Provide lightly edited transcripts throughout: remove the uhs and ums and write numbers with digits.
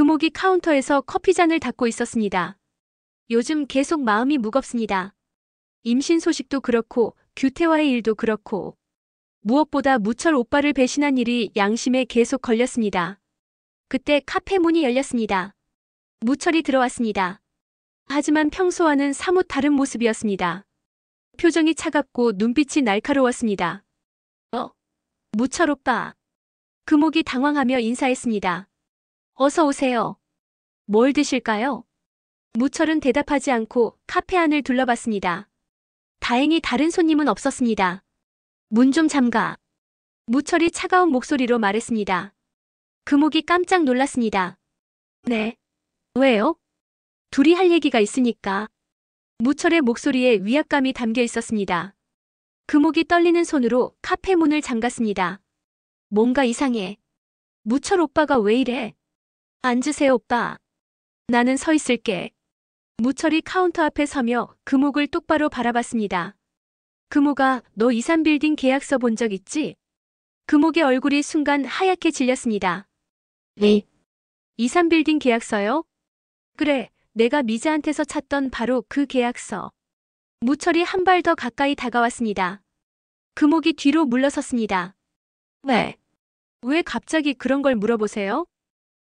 금옥이 카운터에서 커피잔을 닫고 있었습니다. 요즘 계속 마음이 무겁습니다. 임신 소식도 그렇고 규태와의 일도 그렇고 무엇보다 무철 오빠를 배신한 일이 양심에 계속 걸렸습니다. 그때 카페 문이 열렸습니다. 무철이 들어왔습니다. 하지만 평소와는 사뭇 다른 모습이었습니다. 표정이 차갑고 눈빛이 날카로웠습니다. 무철 오빠. 금옥이 당황하며 인사했습니다. 어서 오세요. 뭘 드실까요? 무철은 대답하지 않고 카페 안을 둘러봤습니다. 다행히 다른 손님은 없었습니다. 문 좀 잠가. 무철이 차가운 목소리로 말했습니다. 금옥이 깜짝 놀랐습니다. 네. 왜요? 둘이 할 얘기가 있으니까. 무철의 목소리에 위압감이 담겨 있었습니다. 금옥이 떨리는 손으로 카페 문을 잠갔습니다. 뭔가 이상해. 무철 오빠가 왜 이래? 앉으세요, 오빠. 나는 서 있을게. 무철이 카운터 앞에 서며 금옥을 똑바로 바라봤습니다. 금옥아, 너 이산빌딩 계약서 본 적 있지? 금옥의 얼굴이 순간 하얗게 질렸습니다. 네. 이산빌딩 계약서요? 그래, 내가 미자한테서 찾던 바로 그 계약서. 무철이 한 발 더 가까이 다가왔습니다. 금옥이 뒤로 물러섰습니다. 왜 갑자기 그런 걸 물어보세요?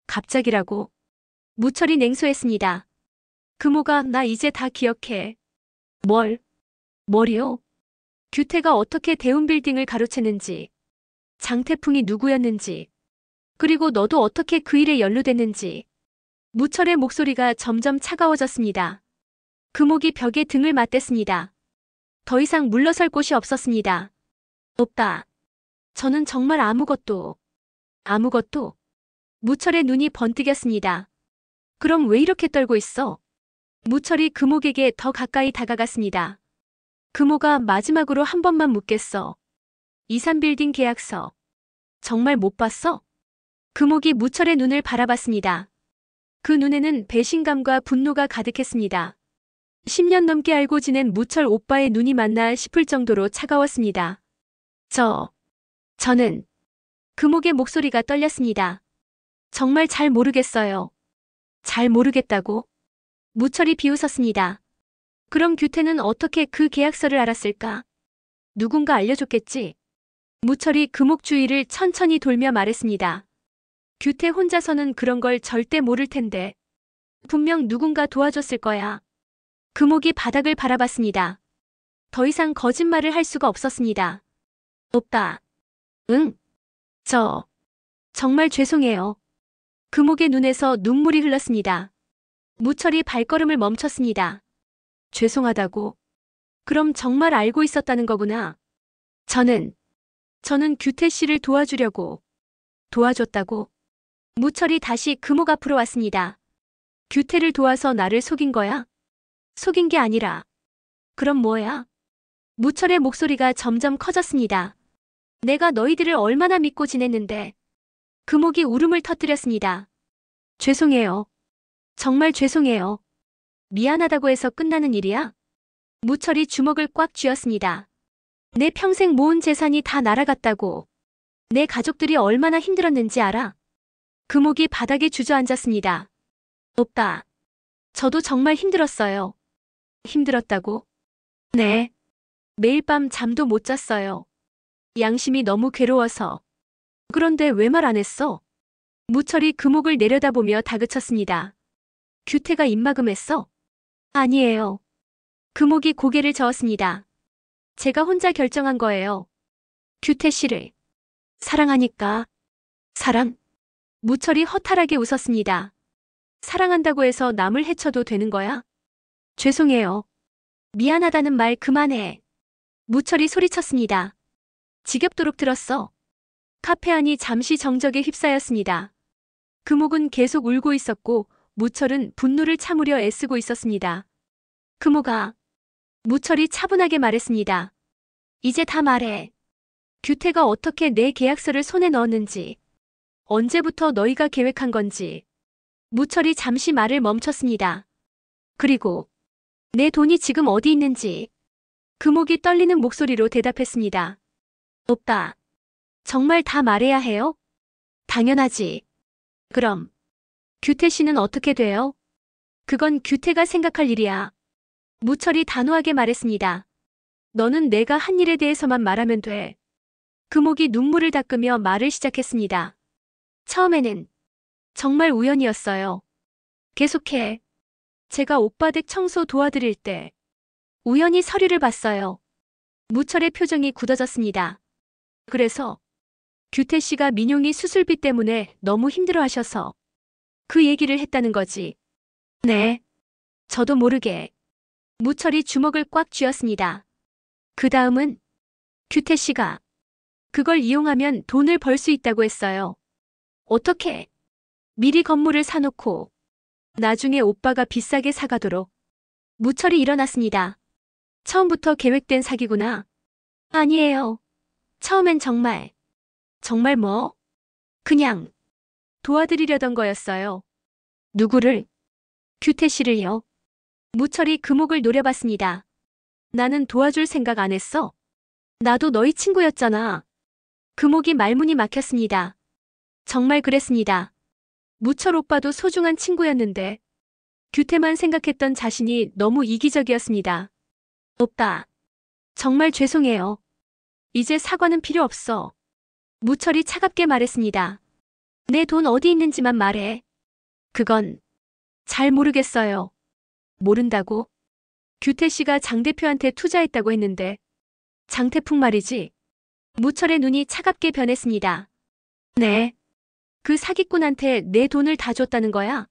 갑자기라고. 무철이 냉소했습니다. 금옥아, 나 이제 다 기억해. 뭘요? 규태가 어떻게 대운빌딩을 가로챘는지, 장태풍이 누구였는지, 그리고 너도 어떻게 그 일에 연루됐는지. 무철의 목소리가 점점 차가워졌습니다. 금옥이 벽에 등을 맞댔습니다. 더 이상 물러설 곳이 없었습니다. 오빠, 저는 정말 아무것도. 무철의 눈이 번뜩였습니다. 그럼 왜 이렇게 떨고 있어? 무철이 금옥에게 더 가까이 다가갔습니다. 금옥아, 마지막으로 한 번만 묻겠어. 이산빌딩 계약서. 정말 못 봤어? 금옥이 무철의 눈을 바라봤습니다. 그 눈에는 배신감과 분노가 가득했습니다. 10년 넘게 알고 지낸 무철 오빠의 눈이 맞나 싶을 정도로 차가웠습니다. 저는. 금옥의 목소리가 떨렸습니다. 정말 잘 모르겠어요. 잘 모르겠다고? 무철이 비웃었습니다. 그럼 규태는 어떻게 그 계약서를 알았을까? 누군가 알려줬겠지? 무철이 금옥 주위를 천천히 돌며 말했습니다. 규태 혼자서는 그런 걸 절대 모를 텐데. 분명 누군가 도와줬을 거야. 금옥이 바닥을 바라봤습니다. 더 이상 거짓말을 할 수가 없었습니다. 오빠. 응. 정말 죄송해요. 금옥의 눈에서 눈물이 흘렀습니다. 무철이 발걸음을 멈췄습니다. 죄송하다고? 그럼 정말 알고 있었다는 거구나. 저는 규태 씨를 도와주려고. 도와줬다고? 무철이 다시 금옥 앞으로 왔습니다. 규태를 도와서 나를 속인 거야? 속인 게 아니라. 그럼 뭐야? 무철의 목소리가 점점 커졌습니다. 내가 너희들을 얼마나 믿고 지냈는데. 금옥이 울음을 터뜨렸습니다. 죄송해요. 정말 죄송해요. 미안하다고 해서 끝나는 일이야? 무철이 주먹을 꽉 쥐었습니다. 내 평생 모은 재산이 다 날아갔다고. 내 가족들이 얼마나 힘들었는지 알아? 금옥이 바닥에 주저앉았습니다. 오빠, 저도 정말 힘들었어요. 힘들었다고? 네. 매일 밤 잠도 못 잤어요. 양심이 너무 괴로워서. 그런데 왜 말 안 했어? 무철이 금옥을 내려다보며 다그쳤습니다. 규태가 입막음했어? 아니에요. 금옥이 고개를 저었습니다. 제가 혼자 결정한 거예요. 규태 씨를 사랑하니까. 사랑? 무철이 허탈하게 웃었습니다. 사랑한다고 해서 남을 해쳐도 되는 거야? 죄송해요. 미안하다는 말 그만해. 무철이 소리쳤습니다. 지겹도록 들었어. 카페 안이 잠시 정적에 휩싸였습니다. 금옥은 계속 울고 있었고 무철은 분노를 참으려 애쓰고 있었습니다. 금옥아. 무철이 차분하게 말했습니다. 이제 다 말해. 규태가 어떻게 내 계약서를 손에 넣었는지. 언제부터 너희가 계획한 건지. 무철이 잠시 말을 멈췄습니다. 그리고 내 돈이 지금 어디 있는지. 금옥이 떨리는 목소리로 대답했습니다. 오빠. 정말 다 말해야 해요? 당연하지. 그럼 규태 씨는 어떻게 돼요? 그건 규태가 생각할 일이야. 무철이 단호하게 말했습니다. 너는 내가 한 일에 대해서만 말하면 돼. 금옥이 눈물을 닦으며 말을 시작했습니다. 처음에는 정말 우연이었어요. 계속해. 제가 오빠 댁 청소 도와드릴 때 우연히 서류를 봤어요. 무철의 표정이 굳어졌습니다. 그래서 규태 씨가 민용이 수술비 때문에 너무 힘들어하셔서 그 얘기를 했다는 거지. 네. 저도 모르게. 무철이 주먹을 꽉 쥐었습니다. 그 다음은 규태 씨가 그걸 이용하면 돈을 벌 수 있다고 했어요. 어떻게? 미리 건물을 사놓고 나중에 오빠가 비싸게 사가도록. 무철이 일어났습니다. 처음부터 계획된 사기구나. 아니에요. 처음엔 정말 뭐? 그냥 도와드리려던 거였어요. 누구를? 규태 씨를요. 무철이 금옥을 노려봤습니다. 나는 도와줄 생각 안 했어. 나도 너희 친구였잖아. 금옥이 말문이 막혔습니다. 정말 그랬습니다. 무철 오빠도 소중한 친구였는데 규태만 생각했던 자신이 너무 이기적이었습니다. 오빠, 정말 죄송해요. 이제 사과는 필요 없어. 무철이 차갑게 말했습니다. 내 돈 어디 있는지만 말해. 그건 잘 모르겠어요. 모른다고? 규태 씨가 장 대표한테 투자했다고 했는데. 장태풍 말이지. 무철의 눈이 차갑게 변했습니다. 네. 그 사기꾼한테 내 돈을 다 줬다는 거야?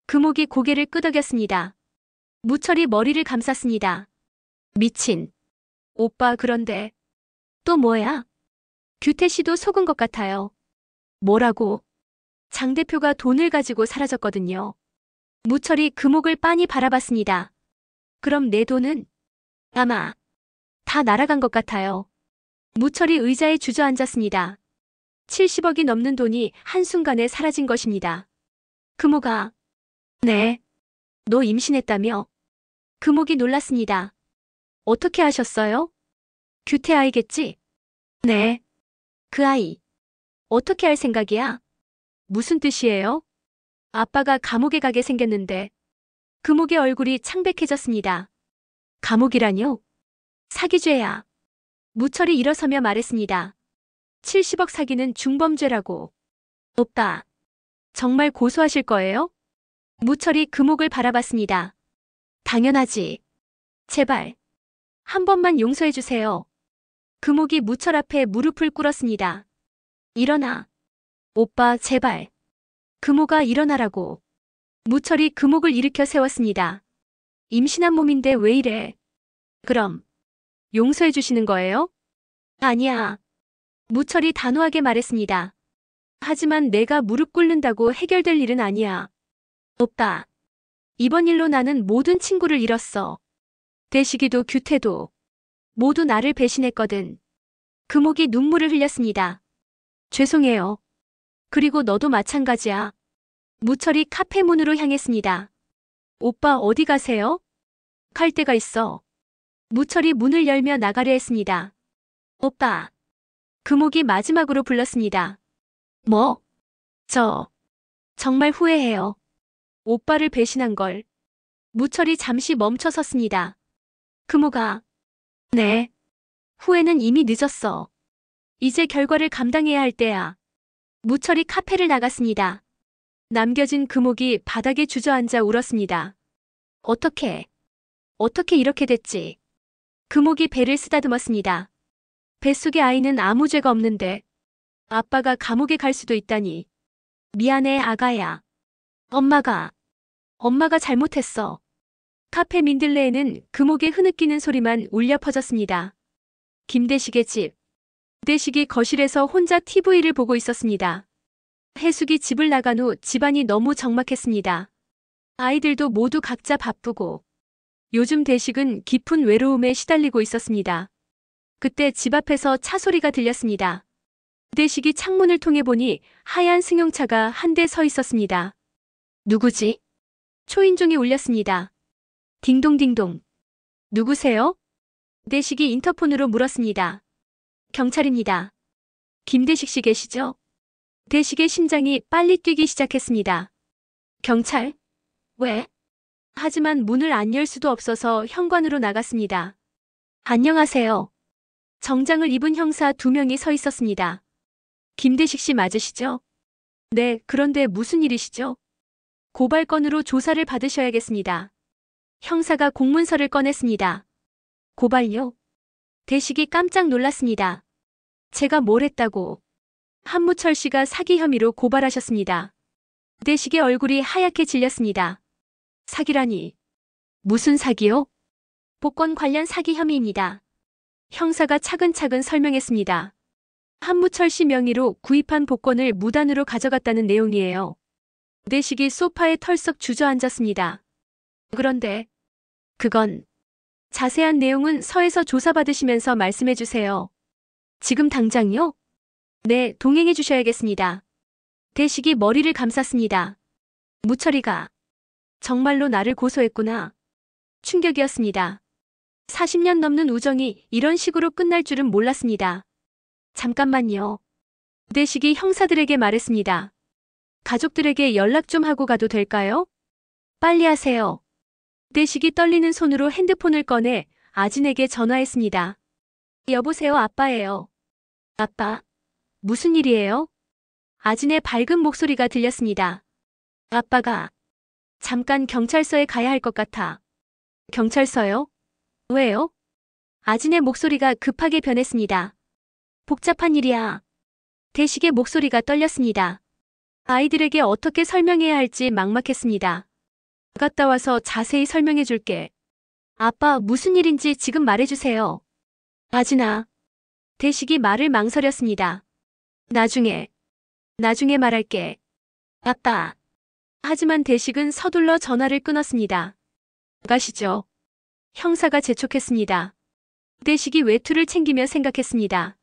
금옥이 고개를 끄덕였습니다. 무철이 머리를 감쌌습니다. 미친. 오빠 그런데 또 뭐야? 규태 씨도 속은 것 같아요. 뭐라고? 장 대표가 돈을 가지고 사라졌거든요. 무철이 금옥을 빤히 바라봤습니다. 그럼 내 돈은? 아마 다 날아간 것 같아요. 무철이 의자에 주저앉았습니다. 70억이 넘는 돈이 한순간에 사라진 것입니다. 금옥아. 네. 너 임신했다며? 금옥이 놀랐습니다. 어떻게 하셨어요? 규태 아이겠지? 네. 그 아이. 어떻게 할 생각이야? 무슨 뜻이에요? 아빠가 감옥에 가게 생겼는데. 금옥의 얼굴이 창백해졌습니다. 감옥이라뇨? 사기죄야. 무철이 일어서며 말했습니다. 70억 사기는 중범죄라고. 오빠, 정말 고소하실 거예요? 무철이 금옥을 바라봤습니다. 당연하지. 제발, 한 번만 용서해주세요. 금옥이 무철 앞에 무릎을 꿇었습니다. 일어나. 오빠, 제발. 금옥아, 일어나라고. 무철이 금옥을 일으켜 세웠습니다. 임신한 몸인데 왜 이래? 그럼 용서해 주시는 거예요? 아니야. 무철이 단호하게 말했습니다. 하지만 내가 무릎 꿇는다고 해결될 일은 아니야. 오빠, 이번 일로 나는 모든 친구를 잃었어. 대식이도 규태도 모두 나를 배신했거든. 금옥이 눈물을 흘렸습니다. 죄송해요. 그리고 너도 마찬가지야. 무철이 카페 문으로 향했습니다. 오빠 어디 가세요? 갈 데가 있어. 무철이 문을 열며 나가려 했습니다. 오빠. 금옥이 마지막으로 불렀습니다. 뭐? 정말 후회해요. 오빠를 배신한 걸. 무철이 잠시 멈춰 섰습니다. 금옥아. 네. 후회는 이미 늦었어. 이제 결과를 감당해야 할 때야. 무철이 카페를 나갔습니다. 남겨진 금옥이 바닥에 주저앉아 울었습니다. 어떻게 이렇게 됐지? 금옥이 배를 쓰다듬었습니다. 뱃속의 아이는 아무 죄가 없는데 아빠가 감옥에 갈 수도 있다니. 미안해 아가야. 엄마가 잘못했어. 카페 민들레에는 금옥의 흐느끼는 소리만 울려 퍼졌습니다. 김대식의 집. 대식이 거실에서 혼자 TV를 보고 있었습니다. 해숙이 집을 나간 후 집안이 너무 적막했습니다. 아이들도 모두 각자 바쁘고 요즘 대식은 깊은 외로움에 시달리고 있었습니다. 그때 집 앞에서 차 소리가 들렸습니다. 대식이 창문을 통해 보니 하얀 승용차가 한 대 서 있었습니다. 누구지? 초인종이 울렸습니다. 딩동딩동. 누구세요? 대식이 인터폰으로 물었습니다. 경찰입니다. 김대식 씨 계시죠? 대식의 심장이 빨리 뛰기 시작했습니다. 경찰? 왜? 하지만 문을 안 열 수도 없어서 현관으로 나갔습니다. 안녕하세요. 정장을 입은 형사 2명이 서 있었습니다. 김대식 씨 맞으시죠? 네, 그런데 무슨 일이시죠? 고발 건으로 조사를 받으셔야겠습니다. 형사가 공문서를 꺼냈습니다. 고발요? 대식이 깜짝 놀랐습니다. 제가 뭘 했다고? 한무철 씨가 사기 혐의로 고발하셨습니다. 대식의 얼굴이 하얗게 질렸습니다. 사기라니. 무슨 사기요? 복권 관련 사기 혐의입니다. 형사가 차근차근 설명했습니다. 한무철 씨 명의로 구입한 복권을 무단으로 가져갔다는 내용이에요. 대식이 소파에 털썩 주저앉았습니다. 그런데 그건 자세한 내용은 서에서 조사받으시면서 말씀해 주세요. 지금 당장요? 네, 동행해 주셔야겠습니다. 대식이 머리를 감쌌습니다. 무철이가 정말로 나를 고소했구나. 충격이었습니다. 40년 넘는 우정이 이런 식으로 끝날 줄은 몰랐습니다. 잠깐만요. 대식이 형사들에게 말했습니다. 가족들에게 연락 좀 하고 가도 될까요? 빨리 하세요. 대식이 떨리는 손으로 핸드폰을 꺼내 아진에게 전화했습니다. 여보세요, 아빠예요. 아빠, 무슨 일이에요? 아진의 밝은 목소리가 들렸습니다. 아빠가 잠깐 경찰서에 가야 할 것 같아. 경찰서요? 왜요? 아진의 목소리가 급하게 변했습니다. 복잡한 일이야. 대식의 목소리가 떨렸습니다. 아이들에게 어떻게 설명해야 할지 막막했습니다. 갔다 와서 자세히 설명해 줄게. 아빠, 무슨 일인지 지금 말해주세요. 아진아. 대식이 말을 망설였습니다. 나중에 말할게. 아빠. 하지만 대식은 서둘러 전화를 끊었습니다. 가시죠. 형사가 재촉했습니다. 대식이 외투를 챙기며 생각했습니다.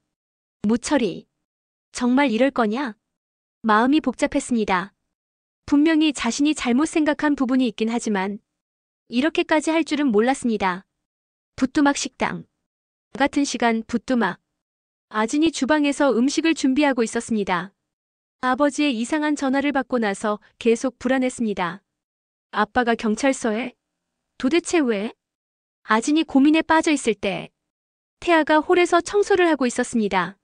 무철이. 정말 이럴 거냐? 마음이 복잡했습니다. 분명히 자신이 잘못 생각한 부분이 있긴 하지만 이렇게까지 할 줄은 몰랐습니다. 부뚜막 식당. 같은 시간 부뚜막. 아진이 주방에서 음식을 준비하고 있었습니다. 아버지의 이상한 전화를 받고 나서 계속 불안했습니다. 아빠가 경찰서에? 도대체 왜? 아진이 고민에 빠져 있을 때 태아가 홀에서 청소를 하고 있었습니다.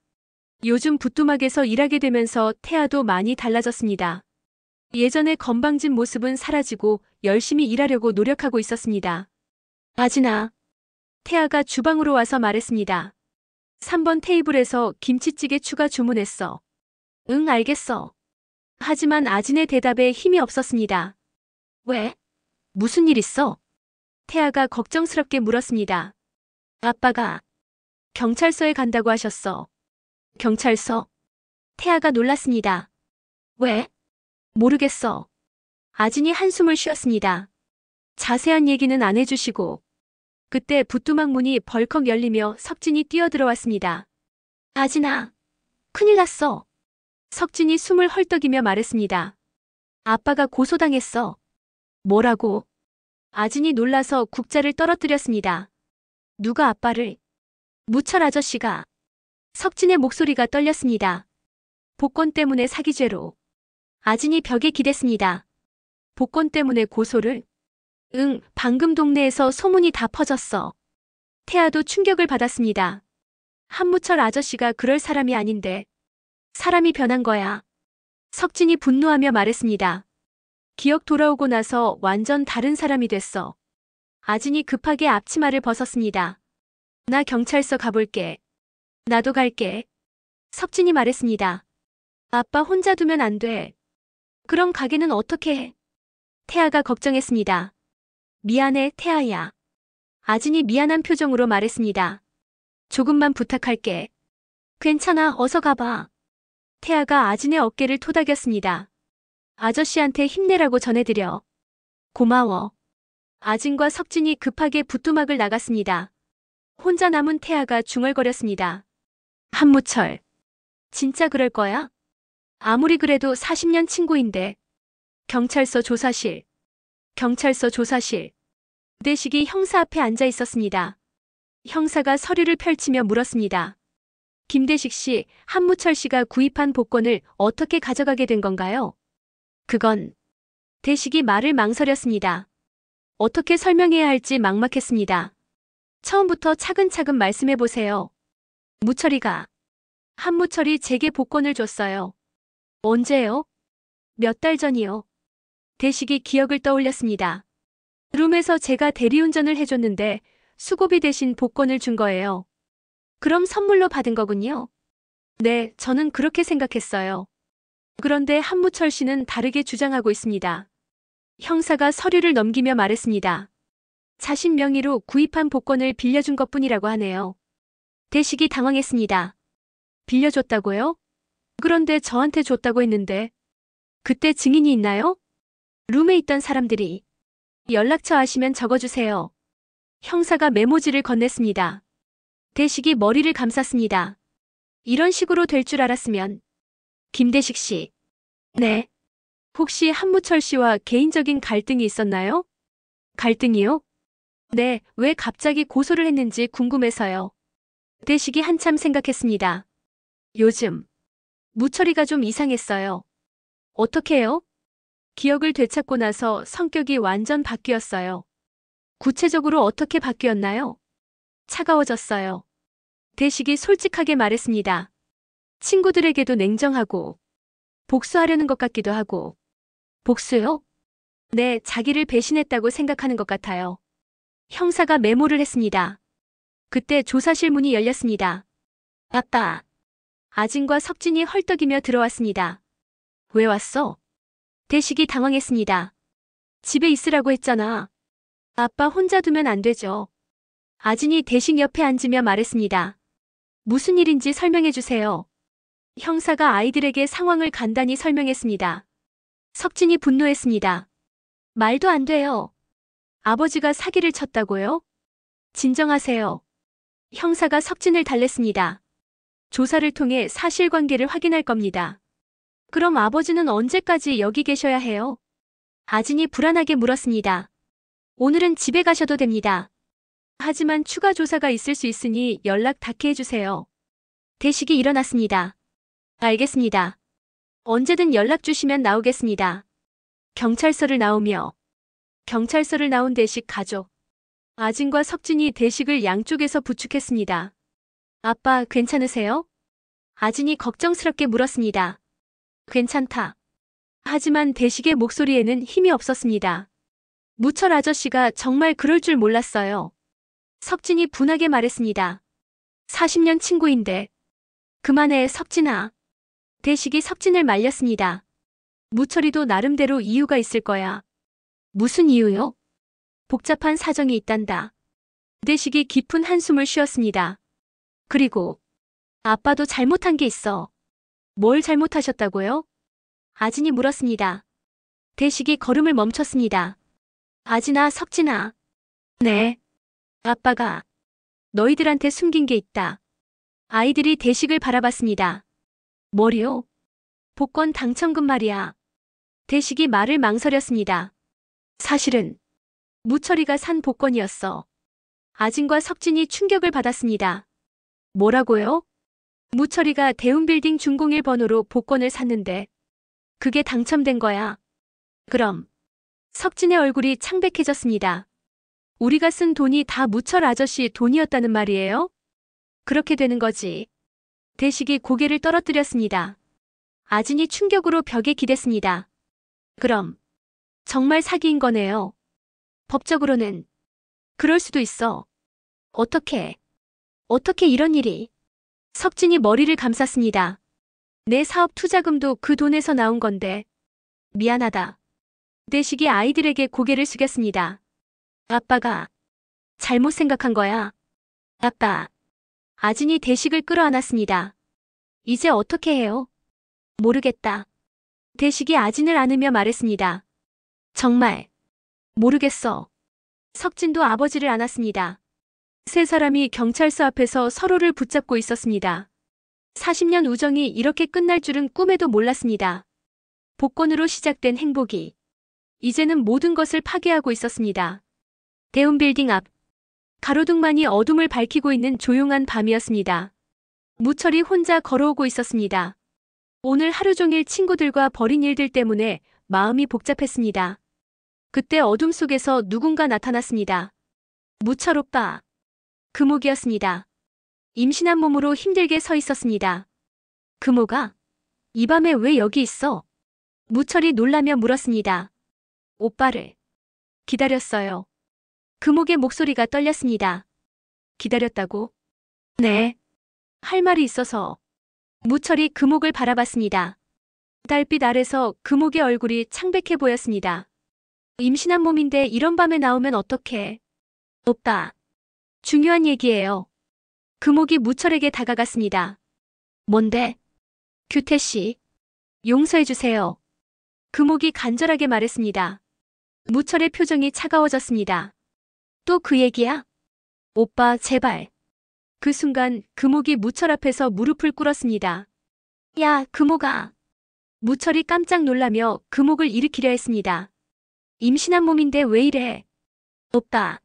요즘 부뚜막에서 일하게 되면서 태아도 많이 달라졌습니다. 예전의 건방진 모습은 사라지고 열심히 일하려고 노력하고 있었습니다. 아진아. 태아가 주방으로 와서 말했습니다. 3번 테이블에서 김치찌개 추가 주문했어. 응, 알겠어. 하지만 아진의 대답에 힘이 없었습니다. 왜? 무슨 일 있어? 태아가 걱정스럽게 물었습니다. 아빠가 경찰서에 간다고 하셨어. 경찰서? 태아가 놀랐습니다. 왜? 모르겠어. 아진이 한숨을 쉬었습니다. 자세한 얘기는 안 해주시고 그때 부뚜막 문이 벌컥 열리며 석진이 뛰어들어왔습니다. 아진아, 큰일 났어. 석진이 숨을 헐떡이며 말했습니다. 아빠가 고소당했어. 뭐라고? 아진이 놀라서 국자를 떨어뜨렸습니다. 누가 아빠를? 무철 아저씨가. 석진의 목소리가 떨렸습니다. 복권 때문에 사기죄로. 아진이 벽에 기댔습니다. 복권 때문에 고소를? 응, 방금 동네에서 소문이 다 퍼졌어. 태아도 충격을 받았습니다. 한무철 아저씨가 그럴 사람이 아닌데. 사람이 변한 거야. 석진이 분노하며 말했습니다. 기억 돌아오고 나서 완전 다른 사람이 됐어. 아진이 급하게 앞치마를 벗었습니다. 나 경찰서 가볼게. 나도 갈게. 석진이 말했습니다. 아빠 혼자 두면 안 돼. 그럼 가게는 어떻게 해? 태아가 걱정했습니다. 미안해, 태아야. 아진이 미안한 표정으로 말했습니다. 조금만 부탁할게. 괜찮아, 어서 가봐. 태아가 아진의 어깨를 토닥였습니다. 아저씨한테 힘내라고 전해드려. 고마워. 아진과 석진이 급하게 부뚜막을 나갔습니다. 혼자 남은 태아가 중얼거렸습니다. 한무철. 진짜 그럴 거야? 아무리 그래도 40년 친구인데. 경찰서 조사실. 경찰서 조사실. 대식이 형사 앞에 앉아 있었습니다. 형사가 서류를 펼치며 물었습니다. 김대식 씨, 한무철 씨가 구입한 복권을 어떻게 가져가게 된 건가요? 그건 대식이 말을 망설였습니다. 어떻게 설명해야 할지 막막했습니다. 처음부터 차근차근 말씀해보세요. 무철이가. 한무철이 제게 복권을 줬어요. 언제요? 몇 달 전이요. 대식이 기억을 떠올렸습니다. 룸에서 제가 대리운전을 해줬는데 수고비 대신 복권을 준 거예요. 그럼 선물로 받은 거군요. 네, 저는 그렇게 생각했어요. 그런데 한무철 씨는 다르게 주장하고 있습니다. 형사가 서류를 넘기며 말했습니다. 자신 명의로 구입한 복권을 빌려준 것뿐이라고 하네요. 대식이 당황했습니다. 빌려줬다고요? 그런데 저한테 줬다고 했는데. 그때 증인이 있나요? 룸에 있던 사람들이. 연락처 아시면 적어주세요. 형사가 메모지를 건넸습니다. 대식이 머리를 감쌌습니다. 이런 식으로 될 줄 알았으면. 김대식 씨. 네. 혹시 한무철 씨와 개인적인 갈등이 있었나요? 갈등이요? 네, 왜 갑자기 고소를 했는지 궁금해서요. 대식이 한참 생각했습니다. 요즘 무철이가 좀 이상했어요. 어떻게요? 기억을 되찾고 나서 성격이 완전 바뀌었어요. 구체적으로 어떻게 바뀌었나요? 차가워졌어요. 대식이 솔직하게 말했습니다. 친구들에게도 냉정하고 복수하려는 것 같기도 하고. 복수요? 네, 자기를 배신했다고 생각하는 것 같아요. 형사가 메모를 했습니다. 그때 조사실 문이 열렸습니다. 아빠. 아진과 석진이 헐떡이며 들어왔습니다. 왜 왔어? 대식이 당황했습니다. 집에 있으라고 했잖아. 아빠 혼자 두면 안 되죠. 아진이 대식 옆에 앉으며 말했습니다. 무슨 일인지 설명해 주세요. 형사가 아이들에게 상황을 간단히 설명했습니다. 석진이 분노했습니다. 말도 안 돼요. 아버지가 사기를 쳤다고요? 진정하세요. 형사가 석진을 달랬습니다. 조사를 통해 사실관계를 확인할 겁니다. 그럼 아버지는 언제까지 여기 계셔야 해요? 아진이 불안하게 물었습니다. 오늘은 집에 가셔도 됩니다. 하지만 추가 조사가 있을 수 있으니 연락 닿게 해주세요. 대식이 일어났습니다. 알겠습니다. 언제든 연락 주시면 나오겠습니다. 경찰서를 나온 대식 가족. 아진과 석진이 대식을 양쪽에서 부축했습니다. 아빠, 괜찮으세요? 아진이 걱정스럽게 물었습니다. 괜찮다. 하지만 대식의 목소리에는 힘이 없었습니다. 무철 아저씨가 정말 그럴 줄 몰랐어요. 석진이 분하게 말했습니다. 40년 친구인데. 그만해, 석진아. 대식이 석진을 말렸습니다. 무철이도 나름대로 이유가 있을 거야. 무슨 이유요? 복잡한 사정이 있단다. 대식이 깊은 한숨을 쉬었습니다. 그리고 아빠도 잘못한 게 있어. 뭘 잘못하셨다고요? 아진이 물었습니다. 대식이 걸음을 멈췄습니다. 아진아, 석진아. 네. 아빠가 너희들한테 숨긴 게 있다. 아이들이 대식을 바라봤습니다. 뭐리요? 복권 당첨금 말이야. 대식이 말을 망설였습니다. 사실은 무철이가 산 복권이었어. 아진과 석진이 충격을 받았습니다. 뭐라고요? 무철이가 대운빌딩 중공일 번호로 복권을 샀는데 그게 당첨된 거야. 그럼 석진의 얼굴이 창백해졌습니다. 우리가 쓴 돈이 다 무철 아저씨 돈이었다는 말이에요? 그렇게 되는 거지. 대식이 고개를 떨어뜨렸습니다. 아진이 충격으로 벽에 기댔습니다. 그럼 정말 사기인 거네요. 법적으로는 그럴 수도 있어. 어떻게 이런 일이. 석진이 머리를 감쌌습니다. 내 사업 투자금도 그 돈에서 나온 건데. 미안하다. 대식이 아이들에게 고개를 숙였습니다. 아빠가 잘못 생각한 거야. 아빠. 아진이 대식을 끌어안았습니다. 이제 어떻게 해요? 모르겠다. 대식이 아진을 안으며 말했습니다. 정말 모르겠어. 석진도 아버지를 안았습니다. 세 사람이 경찰서 앞에서 서로를 붙잡고 있었습니다. 40년 우정이 이렇게 끝날 줄은 꿈에도 몰랐습니다. 복권으로 시작된 행복이 이제는 모든 것을 파괴하고 있었습니다. 대운빌딩 앞. 가로등만이 어둠을 밝히고 있는 조용한 밤이었습니다. 무철이 혼자 걸어오고 있었습니다. 오늘 하루 종일 친구들과 벌인 일들 때문에 마음이 복잡했습니다. 그때 어둠 속에서 누군가 나타났습니다. 무철 오빠. 금옥이었습니다. 임신한 몸으로 힘들게 서 있었습니다. 금옥아, 이 밤에 왜 여기 있어? 무철이 놀라며 물었습니다. 오빠를 기다렸어요. 금옥의 목소리가 떨렸습니다. 기다렸다고? 네. 할 말이 있어서. 무철이 금옥을 바라봤습니다. 달빛 아래서 금옥의 얼굴이 창백해 보였습니다. 임신한 몸인데 이런 밤에 나오면 어떡해? 오빠. 중요한 얘기예요. 금옥이 무철에게 다가갔습니다. 뭔데? 규태 씨. 용서해주세요. 금옥이 간절하게 말했습니다. 무철의 표정이 차가워졌습니다. 또 그 얘기야? 오빠, 제발. 그 순간 금옥이 무철 앞에서 무릎을 꿇었습니다. 야, 금옥아. 무철이 깜짝 놀라며 금옥을 일으키려 했습니다. 임신한 몸인데 왜 이래? 오빠.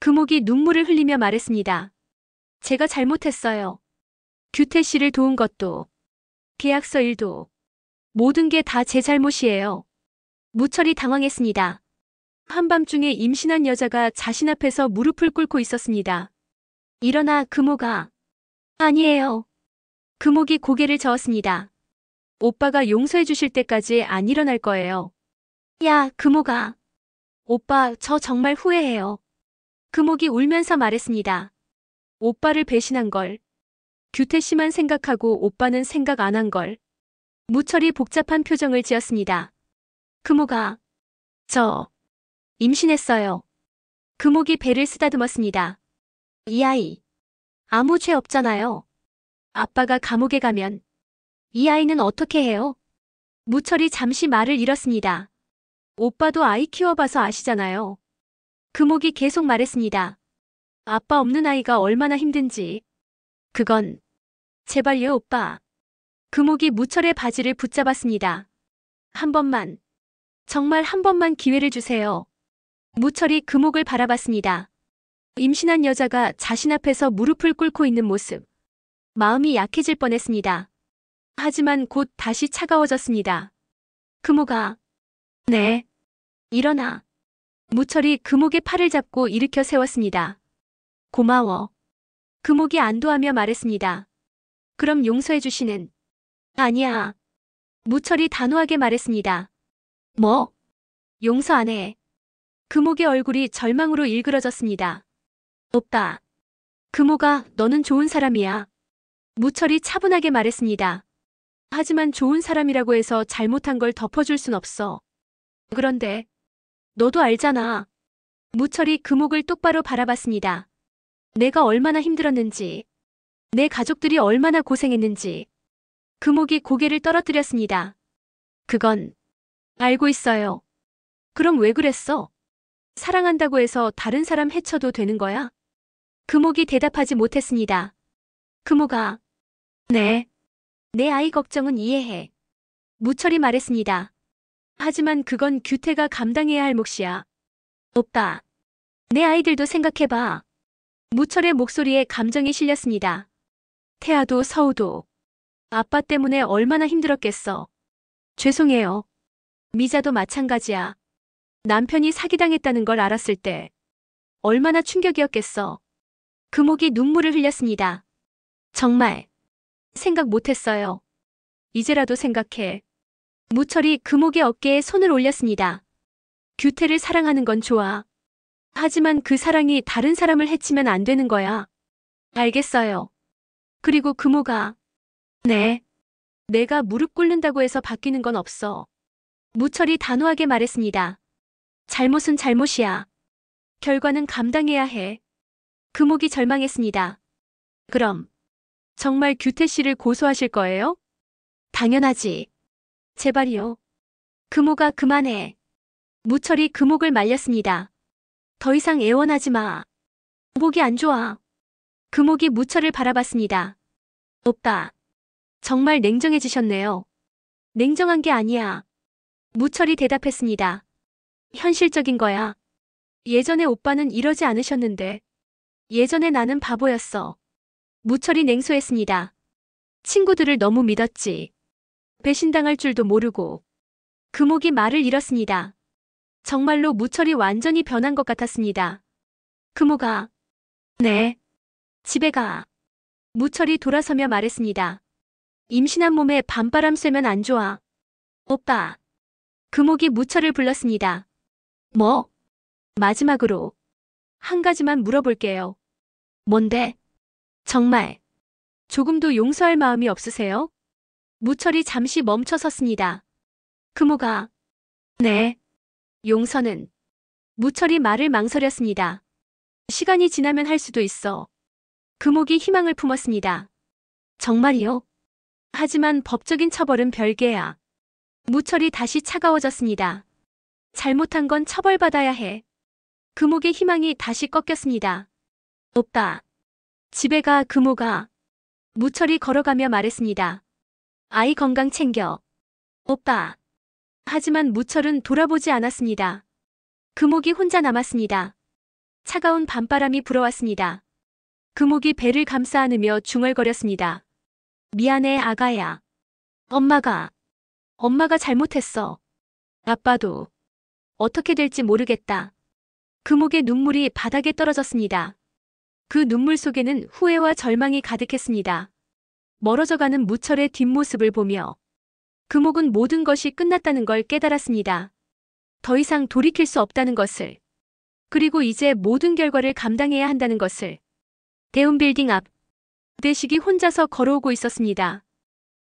금옥이 눈물을 흘리며 말했습니다. 제가 잘못했어요. 규태 씨를 도운 것도, 계약서 일도, 모든 게 다 제 잘못이에요. 무철이 당황했습니다. 한밤중에 임신한 여자가 자신 앞에서 무릎을 꿇고 있었습니다. 일어나, 금옥아. 아니에요. 금옥이 고개를 저었습니다. 오빠가 용서해 주실 때까지 안 일어날 거예요. 야, 금옥아. 오빠, 저 정말 후회해요. 금옥이 울면서 말했습니다. 오빠를 배신한 걸. 규태 씨만 생각하고 오빠는 생각 안 한 걸. 무철이 복잡한 표정을 지었습니다. 금옥아. 저 임신했어요. 금옥이 배를 쓰다듬었습니다. 이 아이 아무 죄 없잖아요. 아빠가 감옥에 가면 이 아이는 어떻게 해요? 무철이 잠시 말을 잃었습니다. 오빠도 아이 키워봐서 아시잖아요. 금옥이 계속 말했습니다. 아빠 없는 아이가 얼마나 힘든지. 그건 제발요, 오빠. 금옥이 무철의 바지를 붙잡았습니다. 한 번만, 정말 한 번만 기회를 주세요. 무철이 금옥을 바라봤습니다. 임신한 여자가 자신 앞에서 무릎을 꿇고 있는 모습. 마음이 약해질 뻔했습니다. 하지만 곧 다시 차가워졌습니다. 금옥아. 네. 일어나. 무철이 금옥의 팔을 잡고 일으켜 세웠습니다. 고마워. 금옥이 안도하며 말했습니다. 그럼 용서해 주시는. 아니야. 무철이 단호하게 말했습니다. 뭐? 용서 안 해. 금옥의 얼굴이 절망으로 일그러졌습니다. 오빠. 금옥아, 너는 좋은 사람이야. 무철이 차분하게 말했습니다. 하지만 좋은 사람이라고 해서 잘못한 걸 덮어줄 순 없어. 그런데 너도 알잖아. 무철이 금옥을 똑바로 바라봤습니다. 내가 얼마나 힘들었는지, 내 가족들이 얼마나 고생했는지. 금옥이 고개를 떨어뜨렸습니다. 그건 알고 있어요. 그럼 왜 그랬어? 사랑한다고 해서 다른 사람 해쳐도 되는 거야? 금옥이 대답하지 못했습니다. 금옥아. 네. 내 아이 걱정은 이해해. 무철이 말했습니다. 하지만 그건 규태가 감당해야 할 몫이야. 오빠. 내 아이들도 생각해봐. 무철의 목소리에 감정이 실렸습니다. 태아도 서우도 아빠 때문에 얼마나 힘들었겠어. 죄송해요. 미자도 마찬가지야. 남편이 사기당했다는 걸 알았을 때 얼마나 충격이었겠어. 금옥이 눈물을 흘렸습니다. 정말 생각 못했어요. 이제라도 생각해. 무철이 금옥의 어깨에 손을 올렸습니다. 규태를 사랑하는 건 좋아. 하지만 그 사랑이 다른 사람을 해치면 안 되는 거야. 알겠어요. 그리고 금옥아. 네. 내가 무릎 꿇는다고 해서 바뀌는 건 없어. 무철이 단호하게 말했습니다. 잘못은 잘못이야. 결과는 감당해야 해. 금옥이 절망했습니다. 그럼 정말 규태 씨를 고소하실 거예요? 당연하지. 제발이요. 금옥아, 그만해. 무철이 금옥을 말렸습니다. 더 이상 애원하지 마. 목이 안 좋아. 금옥이 무철을 바라봤습니다. 오빠. 정말 냉정해지셨네요. 냉정한 게 아니야. 무철이 대답했습니다. 현실적인 거야. 예전에 오빠는 이러지 않으셨는데. 예전에 나는 바보였어. 무철이 냉소했습니다. 친구들을 너무 믿었지. 배신당할 줄도 모르고. 금옥이 말을 잃었습니다. 정말로 무철이 완전히 변한 것 같았습니다. 금옥아. 네. 집에 가. 무철이 돌아서며 말했습니다. 임신한 몸에 밤바람 쐬면 안 좋아. 오빠. 금옥이 무철을 불렀습니다. 뭐? 마지막으로 한 가지만 물어볼게요. 뭔데? 정말 조금도 용서할 마음이 없으세요? 무철이 잠시 멈춰 섰습니다. 금옥아. 네. 용서는. 무철이 말을 망설였습니다. 시간이 지나면 할 수도 있어. 금옥이 희망을 품었습니다. 정말이요? 하지만 법적인 처벌은 별개야. 무철이 다시 차가워졌습니다. 잘못한 건 처벌받아야 해. 금옥의 희망이 다시 꺾였습니다. 오빠. 집에 가. 금옥아. 무철이 걸어가며 말했습니다. 아이 건강 챙겨. 오빠. 하지만 무철은 돌아보지 않았습니다. 금옥이 혼자 남았습니다. 차가운 밤바람이 불어왔습니다. 금옥이 배를 감싸 안으며 중얼거렸습니다. 미안해 아가야. 엄마가 잘못했어. 아빠도. 어떻게 될지 모르겠다. 금옥의 눈물이 바닥에 떨어졌습니다. 그 눈물 속에는 후회와 절망이 가득했습니다. 멀어져가는 무철의 뒷모습을 보며 금옥은 모든 것이 끝났다는 걸 깨달았습니다. 더 이상 돌이킬 수 없다는 것을. 그리고 이제 모든 결과를 감당해야 한다는 것을. 대운빌딩 앞. 대식이 혼자서 걸어오고 있었습니다.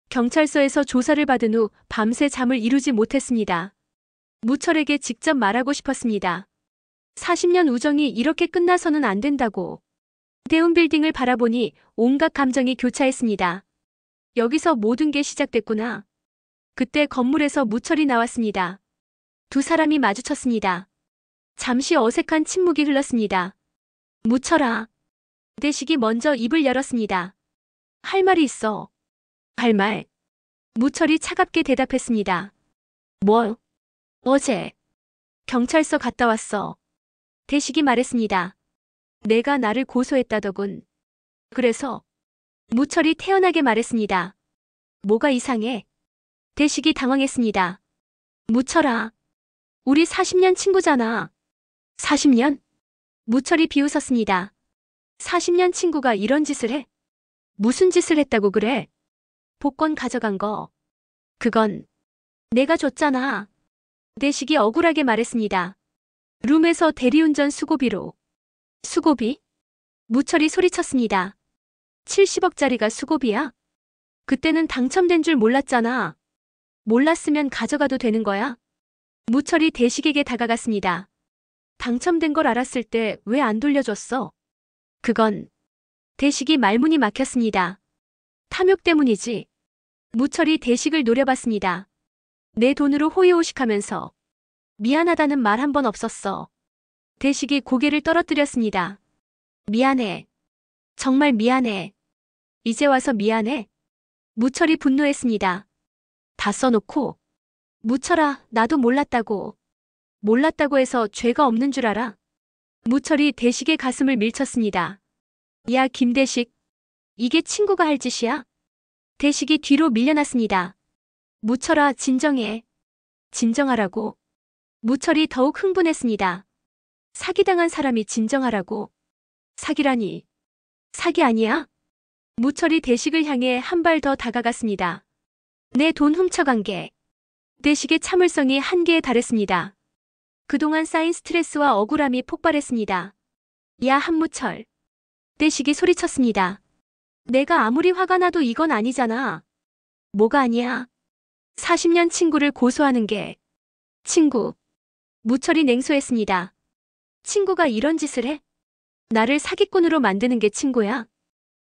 경찰서에서 조사를 받은 후 밤새 잠을 이루지 못했습니다. 무철에게 직접 말하고 싶었습니다. 40년 우정이 이렇게 끝나서는 안 된다고. 대운빌딩을 바라보니 온갖 감정이 교차했습니다. 여기서 모든 게 시작됐구나. 그때 건물에서 무철이 나왔습니다. 두 사람이 마주쳤습니다. 잠시 어색한 침묵이 흘렀습니다. 무철아. 대식이 먼저 입을 열었습니다. 할 말이 있어. 할 말. 무철이 차갑게 대답했습니다. 뭐? 어제 경찰서 갔다 왔어. 대식이 말했습니다. 내가 나를 고소했다더군. 그래서 무철이 태연하게 말했습니다. 뭐가 이상해? 대식이 당황했습니다. 무철아. 우리 40년 친구잖아. 40년? 무철이 비웃었습니다. 40년 친구가 이런 짓을 해? 무슨 짓을 했다고 그래? 복권 가져간 거. 그건 내가 줬잖아. 대식이 억울하게 말했습니다. 룸에서 대리운전 수고비로. 수고비? 무철이 소리쳤습니다. 70억짜리가 수고비야? 그때는 당첨된 줄 몰랐잖아. 몰랐으면 가져가도 되는 거야? 무철이 대식에게 다가갔습니다. 당첨된 걸 알았을 때 왜 안 돌려줬어? 그건. 대식이 말문이 막혔습니다. 탐욕 때문이지. 무철이 대식을 노려봤습니다. 내 돈으로 호의호식하면서 미안하다는 말 한 번 없었어. 대식이 고개를 떨어뜨렸습니다. 미안해. 정말 미안해. 이제 와서 미안해. 무철이 분노했습니다. 다 써놓고. 무철아, 나도 몰랐다고. 몰랐다고 해서 죄가 없는 줄 알아? 무철이 대식의 가슴을 밀쳤습니다. 야, 김대식. 이게 친구가 할 짓이야? 대식이 뒤로 밀려났습니다. 무철아, 진정해. 진정하라고. 무철이 더욱 흥분했습니다. 사기당한 사람이 진정하라고. 사기라니. 사기 아니야? 무철이 대식을 향해 한 발 더 다가갔습니다. 내 돈 훔쳐간 게. 대식의 참을성이 한계에 달했습니다. 그동안 쌓인 스트레스와 억울함이 폭발했습니다. 야, 한무철. 대식이 소리쳤습니다. 내가 아무리 화가 나도 이건 아니잖아. 뭐가 아니야? 40년 친구를 고소하는 게. 친구. 무철이 냉소했습니다. 친구가 이런 짓을 해? 나를 사기꾼으로 만드는 게 친구야?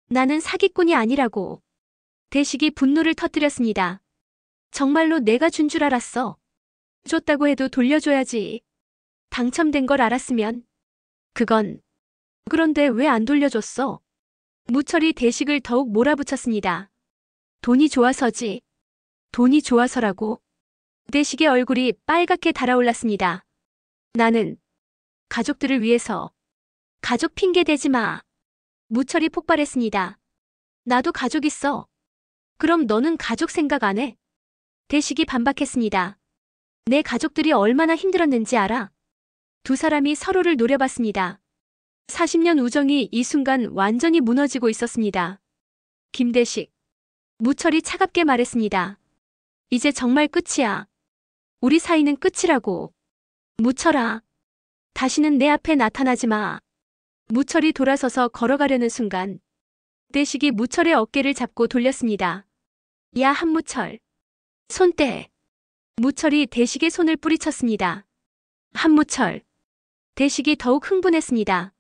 나는 사기꾼이 아니라고. 대식이 분노를 터뜨렸습니다. 정말로 내가 준 줄 알았어. 줬다고 해도 돌려줘야지. 당첨된 걸 알았으면. 그건. 그런데 왜 안 돌려줬어? 무철이 대식을 더욱 몰아붙였습니다. 돈이 좋아서지. 돈이 좋아서라고. 대식의 얼굴이 빨갛게 달아올랐습니다. 나는 가족들을 위해서. 가족 핑계 대지 마. 무철이 폭발했습니다. 나도 가족 있어. 그럼 너는 가족 생각 안 해? 대식이 반박했습니다. 내 가족들이 얼마나 힘들었는지 알아? 두 사람이 서로를 노려봤습니다. 40년 우정이 이 순간 완전히 무너지고 있었습니다. 김대식. 무철이 차갑게 말했습니다. 이제 정말 끝이야. 우리 사이는 끝이라고. 무철아. 다시는 내 앞에 나타나지 마. 무철이 돌아서서 걸어가려는 순간 대식이 무철의 어깨를 잡고 돌렸습니다. 야, 한무철. 손 떼. 무철이 대식의 손을 뿌리쳤습니다. 한무철. 대식이 더욱 흥분했습니다.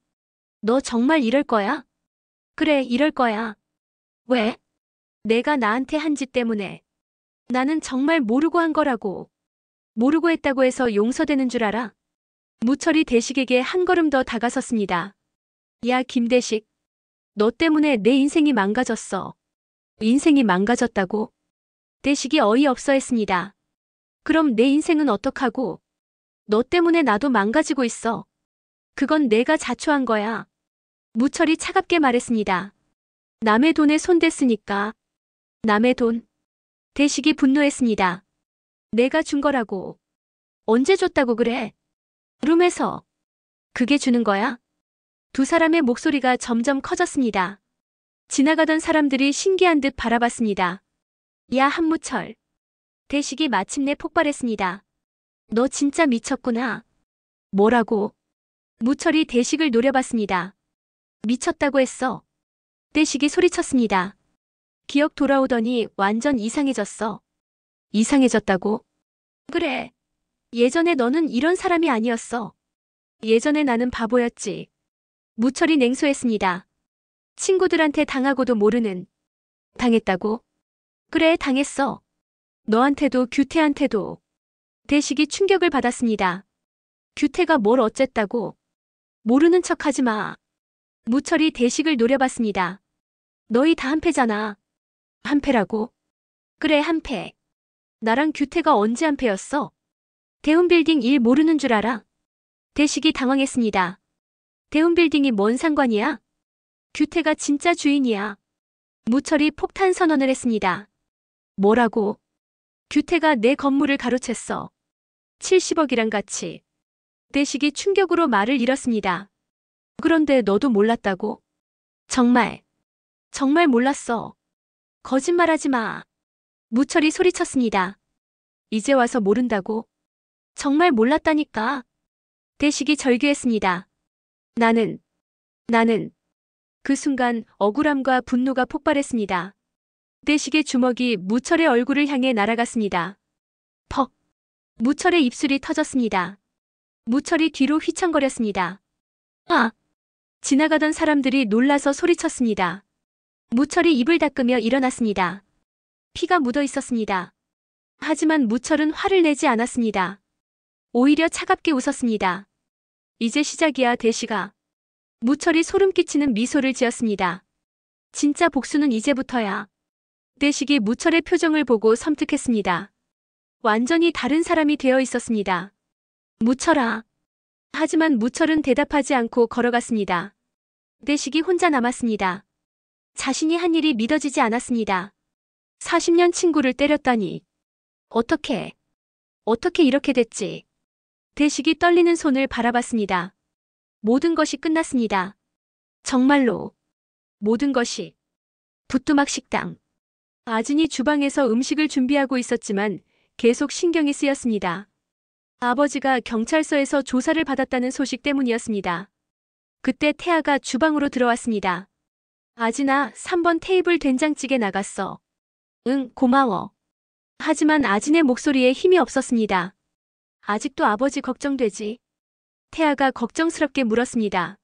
너 정말 이럴 거야? 그래, 이럴 거야. 왜? 내가 나한테 한 짓 때문에. 나는 정말 모르고 한 거라고. 모르고 했다고 해서 용서되는 줄 알아? 무철이 대식에게 한 걸음 더 다가섰습니다. 야, 김대식. 너 때문에 내 인생이 망가졌어. 인생이 망가졌다고? 대식이 어이없어 했습니다. 그럼 내 인생은 어떡하고? 너 때문에 나도 망가지고 있어. 그건 내가 자초한 거야. 무철이 차갑게 말했습니다. 남의 돈에 손댔으니까. 남의 돈. 대식이 분노했습니다. 내가 준 거라고. 언제 줬다고 그래? 룸에서. 그게 주는 거야? 두 사람의 목소리가 점점 커졌습니다. 지나가던 사람들이 신기한 듯 바라봤습니다. 야, 한무철. 대식이 마침내 폭발했습니다. 너 진짜 미쳤구나. 뭐라고? 무철이 대식을 노려봤습니다. 미쳤다고 했어. 대식이 소리쳤습니다. 기억 돌아오더니 완전 이상해졌어. 이상해졌다고? 그래. 예전에 너는 이런 사람이 아니었어. 예전에 나는 바보였지. 무철이 냉소했습니다. 친구들한테 당하고도 모르는. 당했다고? 그래, 당했어. 너한테도 규태한테도. 대식이 충격을 받았습니다. 규태가 뭘 어쨌다고? 모르는 척하지 마. 무철이 대식을 노려봤습니다. 너희 다 한패잖아. 한패라고? 그래, 한패. 나랑 규태가 언제 한패였어? 대운빌딩 일 모르는 줄 알아? 대식이 당황했습니다. 대운빌딩이 뭔 상관이야? 규태가 진짜 주인이야. 무철이 폭탄 선언을 했습니다. 뭐라고? 규태가 내 건물을 가로챘어. 70억이랑 같이. 대식이 충격으로 말을 잃었습니다. 그런데 너도 몰랐다고? 정말. 정말 몰랐어. 거짓말하지 마. 무철이 소리쳤습니다. 이제 와서 모른다고? 정말 몰랐다니까. 대식이 절규했습니다. 나는. 그 순간 억울함과 분노가 폭발했습니다. 대식의 주먹이 무철의 얼굴을 향해 날아갔습니다. 퍽. 무철의 입술이 터졌습니다. 무철이 뒤로 휘청거렸습니다. 아! 지나가던 사람들이 놀라서 소리쳤습니다. 무철이 입을 닦으며 일어났습니다. 피가 묻어 있었습니다. 하지만 무철은 화를 내지 않았습니다. 오히려 차갑게 웃었습니다. 이제 시작이야, 대식아. 무철이 소름 끼치는 미소를 지었습니다. 진짜 복수는 이제부터야. 대식이 무철의 표정을 보고 섬뜩했습니다. 완전히 다른 사람이 되어 있었습니다. 무철아. 하지만 무철은 대답하지 않고 걸어갔습니다. 대식이 혼자 남았습니다. 자신이 한 일이 믿어지지 않았습니다. 40년 친구를 때렸다니. 어떻게 이렇게 됐지? 대식이 떨리는 손을 바라봤습니다. 모든 것이 끝났습니다. 정말로. 모든 것이. 부뚜막 식당. 아진이 주방에서 음식을 준비하고 있었지만 계속 신경이 쓰였습니다. 아버지가 경찰서에서 조사를 받았다는 소식 때문이었습니다. 그때 태아가 주방으로 들어왔습니다. 아진아, 3번 테이블 된장찌개 나갔어. 응, 고마워. 하지만 아진의 목소리에 힘이 없었습니다. 아직도 아버지 걱정되지? 태아가 걱정스럽게 물었습니다.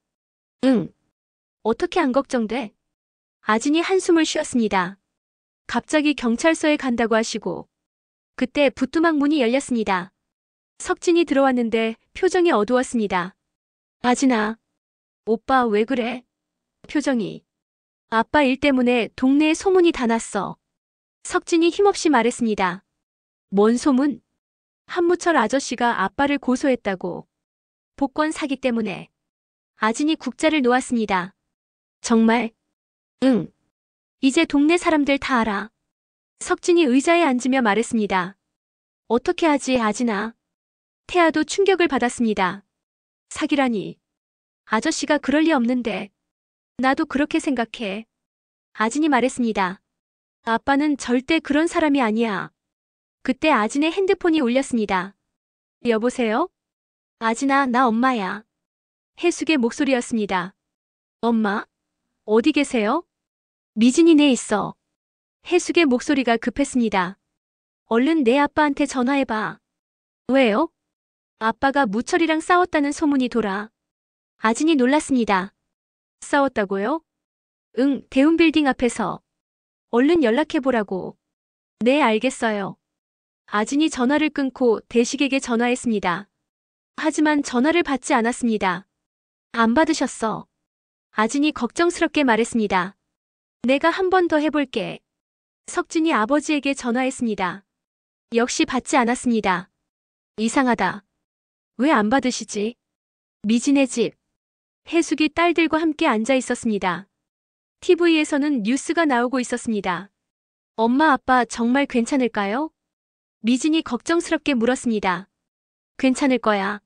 응. 어떻게 안 걱정돼? 아진이 한숨을 쉬었습니다. 갑자기 경찰서에 간다고 하시고. 그때 부뚜막 문이 열렸습니다. 석진이 들어왔는데 표정이 어두웠습니다. 아진아. 오빠 왜 그래? 표정이. 아빠 일 때문에 동네에 소문이 다 났어. 석진이 힘없이 말했습니다. 뭔 소문? 한무철 아저씨가 아빠를 고소했다고. 복권 사기 때문에. 아진이 국자를 놓았습니다. 정말? 응. 이제 동네 사람들 다 알아. 석진이 의자에 앉으며 말했습니다. 어떻게 하지, 아진아. 태아도 충격을 받았습니다. 사기라니. 아저씨가 그럴 리 없는데. 나도 그렇게 생각해. 아진이 말했습니다. 아빠는 절대 그런 사람이 아니야. 그때 아진의 핸드폰이 울렸습니다. 여보세요? 아진아, 나 엄마야. 혜숙의 목소리였습니다. 엄마? 어디 계세요? 미진이네 있어. 혜숙의 목소리가 급했습니다. 얼른 내 아빠한테 전화해봐. 왜요? 아빠가 무철이랑 싸웠다는 소문이 돌아. 아진이 놀랐습니다. 싸웠다고요? 응, 대운빌딩 앞에서. 얼른 연락해보라고. 네, 알겠어요. 아진이 전화를 끊고 대식에게 전화했습니다. 하지만 전화를 받지 않았습니다. 안 받으셨어. 아진이 걱정스럽게 말했습니다. 내가 한 번 더 해볼게. 석진이 아버지에게 전화했습니다. 역시 받지 않았습니다. 이상하다. 왜 안 받으시지? 미진의 집. 혜숙이 딸들과 함께 앉아 있었습니다. TV에서는 뉴스가 나오고 있었습니다. 엄마, 아빠 정말 괜찮을까요? 미진이 걱정스럽게 물었습니다. 괜찮을 거야.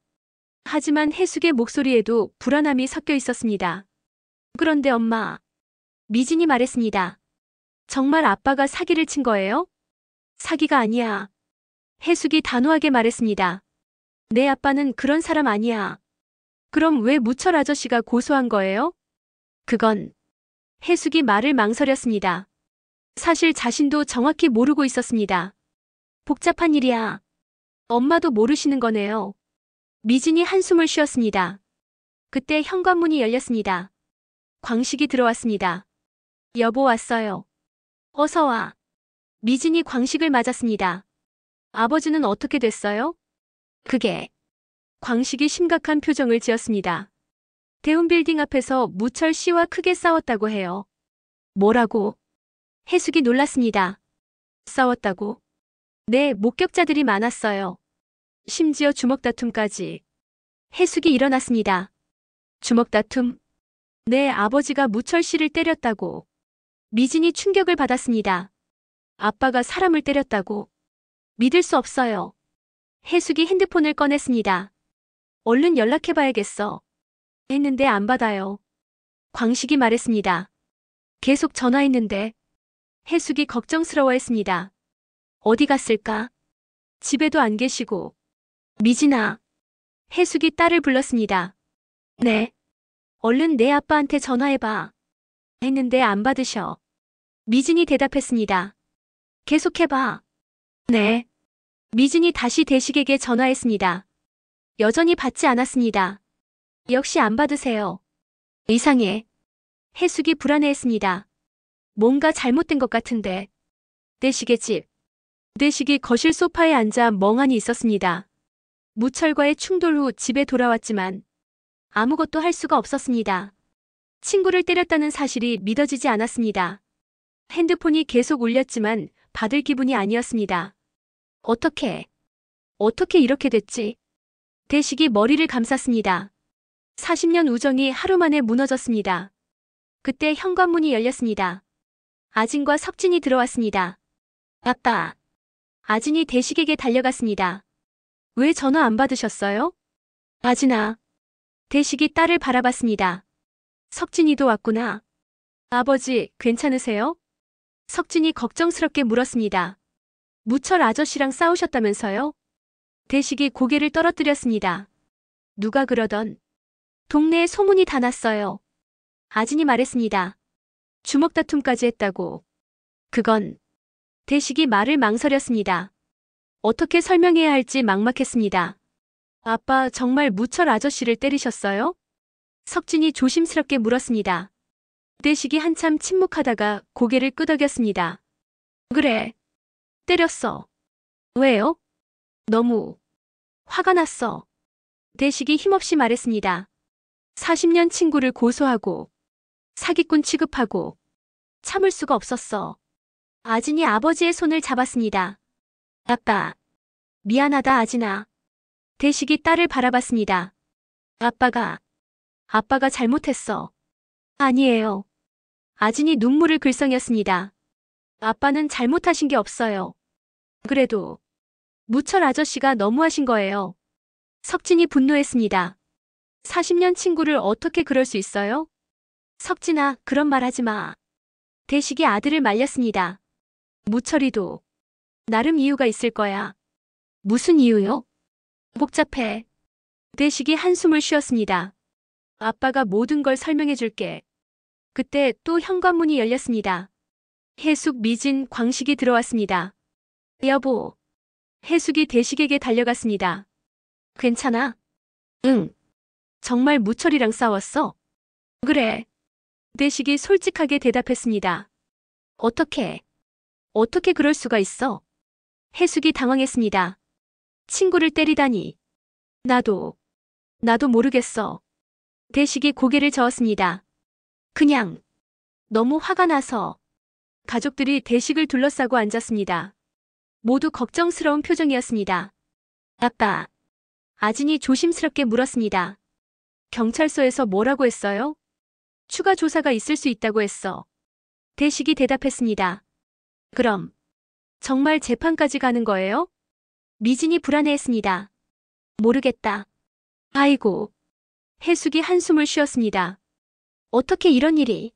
하지만 혜숙의 목소리에도 불안함이 섞여 있었습니다. 그런데 엄마. 미진이 말했습니다. 정말 아빠가 사기를 친 거예요? 사기가 아니야. 혜숙이 단호하게 말했습니다. 내 아빠는 그런 사람 아니야. 그럼 왜 무철 아저씨가 고소한 거예요? 그건. 혜숙이 말을 망설였습니다. 사실 자신도 정확히 모르고 있었습니다. 복잡한 일이야. 엄마도 모르시는 거네요. 미진이 한숨을 쉬었습니다. 그때 현관문이 열렸습니다. 광식이 들어왔습니다. 여보, 왔어요. 어서 와. 미진이 광식을 맞았습니다. 아버지는 어떻게 됐어요? 그게. 광식이 심각한 표정을 지었습니다. 대운빌딩 앞에서 무철 씨와 크게 싸웠다고 해요. 뭐라고? 혜숙이 놀랐습니다. 싸웠다고? 네, 목격자들이 많았어요. 심지어 주먹 다툼까지. 혜숙이 일어났습니다. 주먹 다툼? 네, 아버지가 무철 씨를 때렸다고. 미진이 충격을 받았습니다. 아빠가 사람을 때렸다고. 믿을 수 없어요. 혜숙이 핸드폰을 꺼냈습니다. 얼른 연락해봐야겠어. 했는데 안 받아요. 광식이 말했습니다. 계속 전화했는데. 혜숙이 걱정스러워했습니다. 어디 갔을까? 집에도 안 계시고. 미진아. 혜숙이 딸을 불렀습니다. 네. 얼른 내 아빠한테 전화해봐. 했는데 안 받으셔. 미진이 대답했습니다. 계속해봐. 네. 미진이 다시 대식에게 전화했습니다. 여전히 받지 않았습니다. 역시 안 받으세요. 이상해. 혜숙이 불안해했습니다. 뭔가 잘못된 것 같은데. 대식의 집. 대식이 거실 소파에 앉아 멍하니 있었습니다. 무철과의 충돌 후 집에 돌아왔지만 아무것도 할 수가 없었습니다. 친구를 때렸다는 사실이 믿어지지 않았습니다. 핸드폰이 계속 울렸지만 받을 기분이 아니었습니다. 어떻게 이렇게 됐지? 대식이 머리를 감쌌습니다. 40년 우정이 하루 만에 무너졌습니다. 그때 현관문이 열렸습니다. 아진과 석진이 들어왔습니다. 아빠. 아진이 대식에게 달려갔습니다. 왜 전화 안 받으셨어요? 아진아. 대식이 딸을 바라봤습니다. 석진이도 왔구나. 아버지, 괜찮으세요? 석진이 걱정스럽게 물었습니다. 무철 아저씨랑 싸우셨다면서요? 대식이 고개를 떨어뜨렸습니다. 누가 그러던. 동네에 소문이 다 났어요. 아진이 말했습니다. 주먹 다툼까지 했다고. 그건. 대식이 말을 망설였습니다. 어떻게 설명해야 할지 막막했습니다. 아빠 정말 무철 아저씨를 때리셨어요? 석진이 조심스럽게 물었습니다. 대식이 한참 침묵하다가 고개를 끄덕였습니다. 그래. 때렸어. 왜요? 너무 화가 났어. 대식이 힘없이 말했습니다. 40년 친구를 고소하고 사기꾼 취급하고 참을 수가 없었어. 아진이 아버지의 손을 잡았습니다. 아빠. 미안하다, 아진아. 대식이 딸을 바라봤습니다. 아빠가 잘못했어. 아니에요. 아진이 눈물을 글썽였습니다. 아빠는 잘못하신 게 없어요. 그래도 무철 아저씨가 너무하신 거예요. 석진이 분노했습니다. 40년 친구를 어떻게 그럴 수 있어요? 석진아, 그런 말 하지 마. 대식이 아들을 말렸습니다. 무철이도 나름 이유가 있을 거야. 무슨 이유요? 복잡해. 대식이 한숨을 쉬었습니다. 아빠가 모든 걸 설명해 줄게. 그때 또 현관문이 열렸습니다. 해숙, 미진, 광식이 들어왔습니다. 여보. 해숙이 대식에게 달려갔습니다. 괜찮아? 응. 정말 무철이랑 싸웠어? 그래. 대식이 솔직하게 대답했습니다. 어떻게 그럴 수가 있어? 해숙이 당황했습니다. 친구를 때리다니. 나도 모르겠어. 대식이 고개를 저었습니다. 그냥 너무 화가 나서. 가족들이 대식을 둘러싸고 앉았습니다. 모두 걱정스러운 표정이었습니다. 아빠. 아진이 조심스럽게 물었습니다. 경찰서에서 뭐라고 했어요? 추가 조사가 있을 수 있다고 했어. 대식이 대답했습니다. 그럼 정말 재판까지 가는 거예요? 미진이 불안해했습니다. 모르겠다. 아이고. 해숙이 한숨을 쉬었습니다. 어떻게 이런 일이?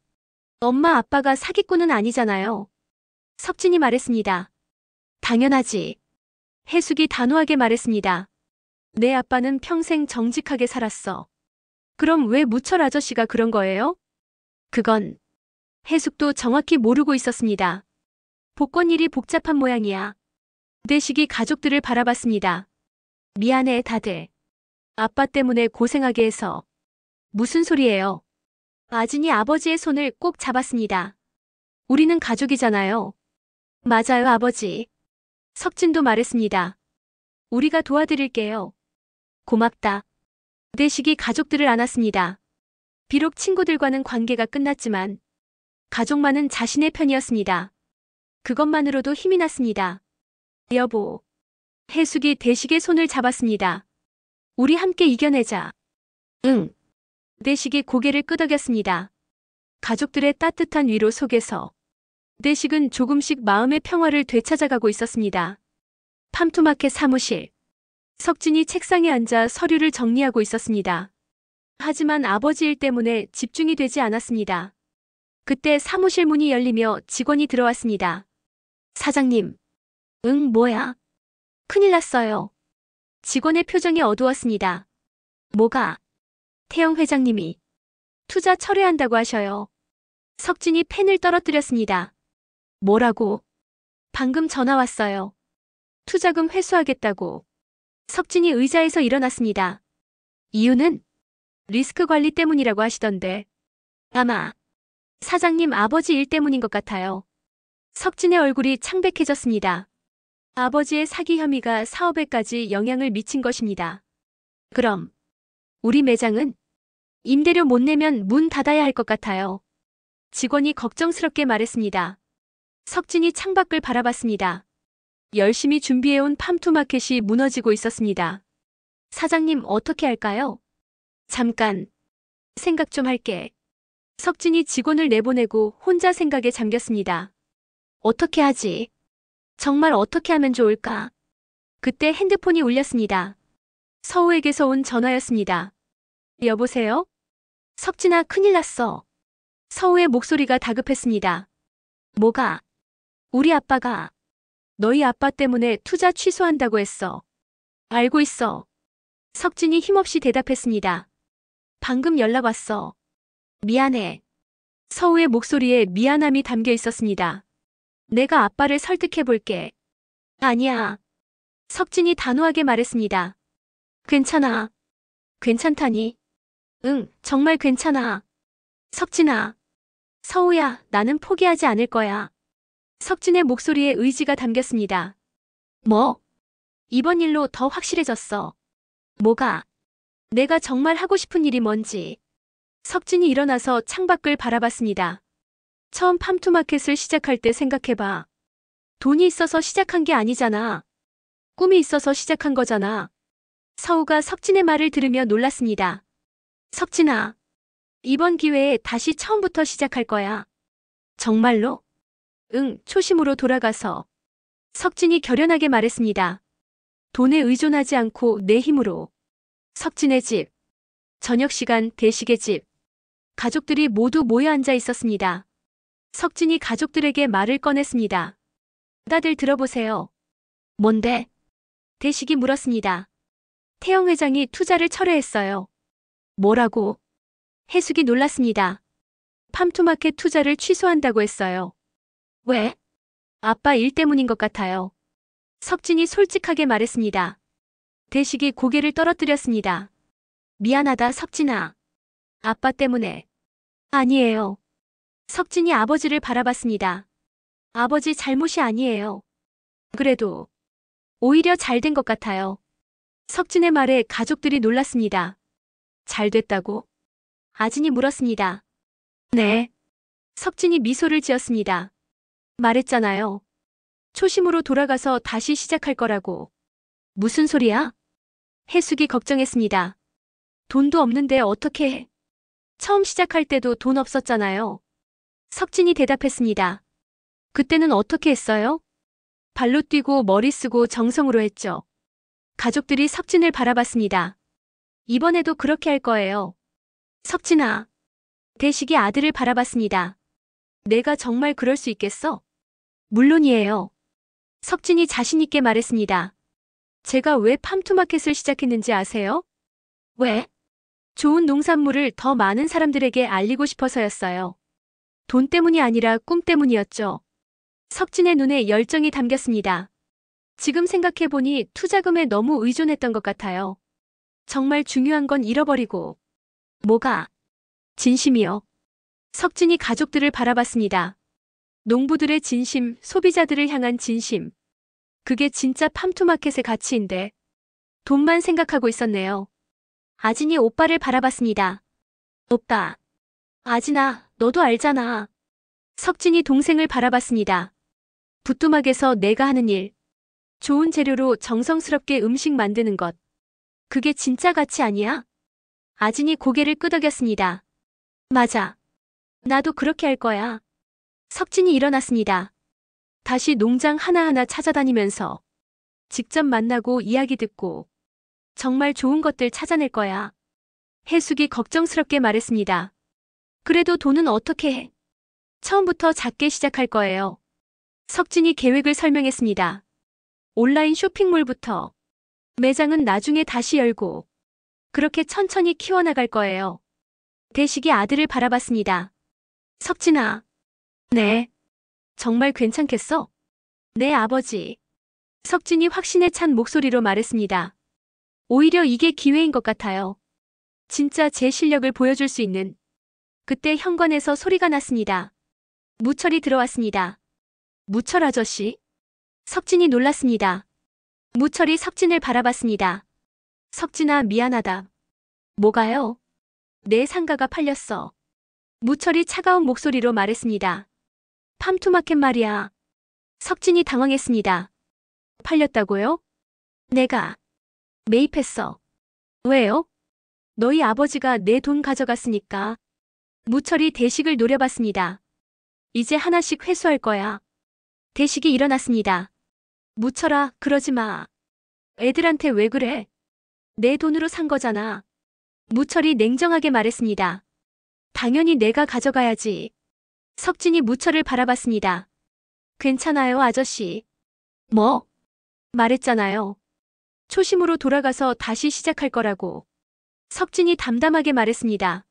엄마 아빠가 사기꾼은 아니잖아요. 석진이 말했습니다. 당연하지. 해숙이 단호하게 말했습니다. 내 아빠는 평생 정직하게 살았어. 그럼 왜 무철 아저씨가 그런 거예요? 그건 해숙도 정확히 모르고 있었습니다. 복권 일이 복잡한 모양이야. 대식이 가족들을 바라봤습니다. 미안해 다들. 아빠 때문에 고생하게 해서. 무슨 소리예요? 아진이 아버지의 손을 꼭 잡았습니다. 우리는 가족이잖아요. 맞아요 아버지. 석진도 말했습니다. 우리가 도와드릴게요. 고맙다. 대식이 가족들을 안았습니다. 비록 친구들과는 관계가 끝났지만 가족만은 자신의 편이었습니다. 그것만으로도 힘이 났습니다. 여보. 해숙이 대식의 손을 잡았습니다. 우리 함께 이겨내자. 응. 대식이 고개를 끄덕였습니다. 가족들의 따뜻한 위로 속에서 대식은 조금씩 마음의 평화를 되찾아가고 있었습니다. 팜투마켓 사무실. 석진이 책상에 앉아 서류를 정리하고 있었습니다. 하지만 아버지 일 때문에 집중이 되지 않았습니다. 그때 사무실 문이 열리며 직원이 들어왔습니다. 사장님. 응, 뭐야? 큰일 났어요. 직원의 표정이 어두웠습니다. 뭐가? 태영 회장님이 투자 철회한다고 하셔요. 석진이 펜을 떨어뜨렸습니다. 뭐라고? 방금 전화 왔어요. 투자금 회수하겠다고. 석진이 의자에서 일어났습니다. 이유는? 리스크 관리 때문이라고 하시던데. 아마 사장님 아버지 일 때문인 것 같아요. 석진의 얼굴이 창백해졌습니다. 아버지의 사기 혐의가 사업에까지 영향을 미친 것입니다. 그럼 우리 매장은? 임대료 못 내면 문 닫아야 할 것 같아요. 직원이 걱정스럽게 말했습니다. 석진이 창밖을 바라봤습니다. 열심히 준비해온 팜투마켓이 무너지고 있었습니다. 사장님 어떻게 할까요? 잠깐. 생각 좀 할게. 석진이 직원을 내보내고 혼자 생각에 잠겼습니다. 어떻게 하지? 정말 어떻게 하면 좋을까? 그때 핸드폰이 울렸습니다. 서우에게서 온 전화였습니다. 여보세요? 석진아 큰일 났어. 서우의 목소리가 다급했습니다. 뭐가? 우리 아빠가 너희 아빠 때문에 투자 취소한다고 했어. 알고 있어. 석진이 힘없이 대답했습니다. 방금 연락 왔어. 미안해. 서우의 목소리에 미안함이 담겨 있었습니다. 내가 아빠를 설득해 볼게. 아니야. 석진이 단호하게 말했습니다. 괜찮아. 괜찮다니? 응, 정말 괜찮아. 석진아. 서우야, 나는 포기하지 않을 거야. 석진의 목소리에 의지가 담겼습니다. 뭐? 이번 일로 더 확실해졌어. 뭐가? 내가 정말 하고 싶은 일이 뭔지. 석진이 일어나서 창밖을 바라봤습니다. 처음 팜투마켓을 시작할 때 생각해봐. 돈이 있어서 시작한 게 아니잖아. 꿈이 있어서 시작한 거잖아. 서우가 석진의 말을 들으며 놀랐습니다. 석진아. 이번 기회에 다시 처음부터 시작할 거야. 정말로? 응, 초심으로 돌아가서. 석진이 결연하게 말했습니다. 돈에 의존하지 않고 내 힘으로. 석진의 집. 저녁 시간 대식의 집. 가족들이 모두 모여 앉아 있었습니다. 석진이 가족들에게 말을 꺼냈습니다. 다들 들어보세요. 뭔데? 대식이 물었습니다. 태영 회장이 투자를 철회했어요. 뭐라고? 해숙이 놀랐습니다. 팜투마켓 투자를 취소한다고 했어요. 왜? 아빠 일 때문인 것 같아요. 석진이 솔직하게 말했습니다. 대식이 고개를 떨어뜨렸습니다. 미안하다, 석진아. 아빠 때문에. 아니에요. 석진이 아버지를 바라봤습니다. 아버지 잘못이 아니에요. 그래도 오히려 잘 된 것 같아요. 석진의 말에 가족들이 놀랐습니다. 잘 됐다고? 아진이 물었습니다. 네. 석진이 미소를 지었습니다. 말했잖아요. 초심으로 돌아가서 다시 시작할 거라고. 무슨 소리야? 해숙이 걱정했습니다. 돈도 없는데 어떻게 해? 처음 시작할 때도 돈 없었잖아요. 석진이 대답했습니다. 그때는 어떻게 했어요? 발로 뛰고 머리 쓰고 정성으로 했죠. 가족들이 석진을 바라봤습니다. 이번에도 그렇게 할 거예요. 석진아. 대식이 아들을 바라봤습니다. 내가 정말 그럴 수 있겠어? 물론이에요. 석진이 자신있게 말했습니다. 제가 왜 팜투마켓을 시작했는지 아세요? 왜? 좋은 농산물을 더 많은 사람들에게 알리고 싶어서였어요. 돈 때문이 아니라 꿈 때문이었죠. 석진의 눈에 열정이 담겼습니다. 지금 생각해보니 투자금에 너무 의존했던 것 같아요. 정말 중요한 건 잃어버리고. 뭐가? 진심이요. 석진이 가족들을 바라봤습니다. 농부들의 진심, 소비자들을 향한 진심. 그게 진짜 팜투마켓의 가치인데. 돈만 생각하고 있었네요. 아진이 오빠를 바라봤습니다. 오빠. 아진아, 너도 알잖아. 석진이 동생을 바라봤습니다. 부뚜막에서 내가 하는 일. 좋은 재료로 정성스럽게 음식 만드는 것. 그게 진짜 가치 아니야? 아진이 고개를 끄덕였습니다. 맞아. 나도 그렇게 할 거야. 석진이 일어났습니다. 다시 농장 하나하나 찾아다니면서 직접 만나고 이야기 듣고 정말 좋은 것들 찾아낼 거야. 해숙이 걱정스럽게 말했습니다. 그래도 돈은 어떻게 해? 처음부터 작게 시작할 거예요. 석진이 계획을 설명했습니다. 온라인 쇼핑몰부터 매장은 나중에 다시 열고 그렇게 천천히 키워나갈 거예요. 대식이 아들을 바라봤습니다. 석진아. 네. 정말 괜찮겠어? 네, 아버지. 석진이 확신에 찬 목소리로 말했습니다. 오히려 이게 기회인 것 같아요. 진짜 제 실력을 보여줄 수 있는. 그때 현관에서 소리가 났습니다. 무철이 들어왔습니다. 무철 아저씨? 석진이 놀랐습니다. 무철이 석진을 바라봤습니다. 석진아, 미안하다. 뭐가요? 내 상가가 팔렸어. 무철이 차가운 목소리로 말했습니다. 팜투마켓 말이야. 석진이 당황했습니다. 팔렸다고요? 내가 매입했어. 왜요? 너희 아버지가 내 돈 가져갔으니까. 무철이 대식을 노려봤습니다. 이제 하나씩 회수할 거야. 대식이 일어났습니다. 무철아, 그러지 마. 애들한테 왜 그래? 내 돈으로 산 거잖아. 무철이 냉정하게 말했습니다. 당연히 내가 가져가야지. 석진이 무철을 바라봤습니다. 괜찮아요, 아저씨. 뭐? 말했잖아요. 초심으로 돌아가서 다시 시작할 거라고. 석진이 담담하게 말했습니다.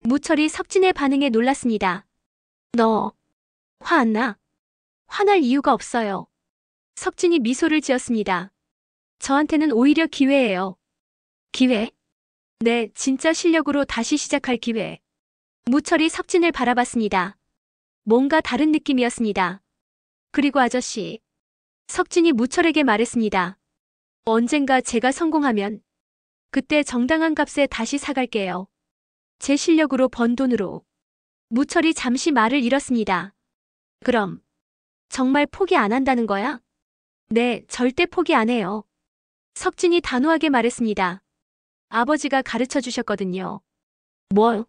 무철이 석진의 반응에 놀랐습니다. 너 화 안 나? 화날 이유가 없어요. 석진이 미소를 지었습니다. 저한테는 오히려 기회예요. 기회? 네, 진짜 실력으로 다시 시작할 기회. 무철이 석진을 바라봤습니다. 뭔가 다른 느낌이었습니다. 그리고 아저씨. 석진이 무철에게 말했습니다. 언젠가 제가 성공하면 그때 정당한 값에 다시 사갈게요. 제 실력으로 번 돈으로. 무철이 잠시 말을 잃었습니다. 그럼 정말 포기 안 한다는 거야? 네, 절대 포기 안 해요. 석진이 단호하게 말했습니다. 아버지가 가르쳐 주셨거든요. 뭘?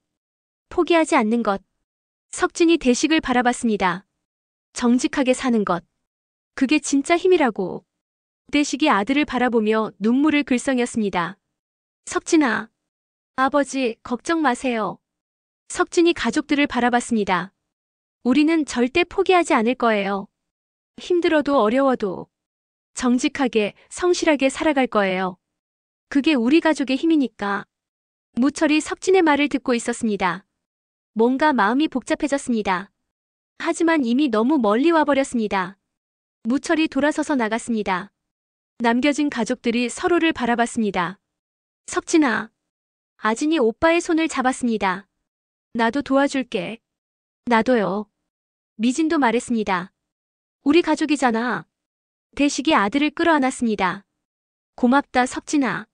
포기하지 않는 것. 석진이 대식을 바라봤습니다. 정직하게 사는 것. 그게 진짜 힘이라고. 대식이 아들을 바라보며 눈물을 글썽였습니다. 석진아. 아버지, 걱정 마세요. 석진이 가족들을 바라봤습니다. 우리는 절대 포기하지 않을 거예요. 힘들어도 어려워도 정직하게, 성실하게 살아갈 거예요. 그게 우리 가족의 힘이니까. 무철이 석진의 말을 듣고 있었습니다. 뭔가 마음이 복잡해졌습니다. 하지만 이미 너무 멀리 와버렸습니다. 무철이 돌아서서 나갔습니다. 남겨진 가족들이 서로를 바라봤습니다. 석진아. 아진이 오빠의 손을 잡았습니다. 나도 도와줄게. 나도요. 미진도 말했습니다. 우리 가족이잖아. 대식이 아들을 끌어안았습니다. 고맙다, 석진아.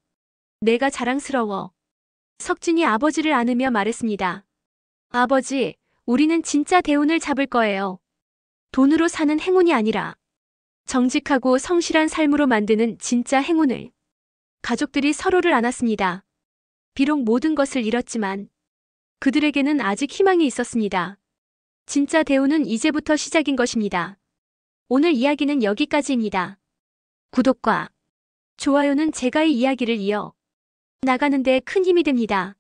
내가 자랑스러워. 석진이 아버지를 안으며 말했습니다. 아버지, 우리는 진짜 대운을 잡을 거예요. 돈으로 사는 행운이 아니라 정직하고 성실한 삶으로 만드는 진짜 행운을. 가족들이 서로를 안았습니다. 비록 모든 것을 잃었지만 그들에게는 아직 희망이 있었습니다. 진짜 대운은 이제부터 시작인 것입니다. 오늘 이야기는 여기까지입니다. 구독과 좋아요는 제가 이 이야기를 이어 나가는 데 큰 힘이 됩니다.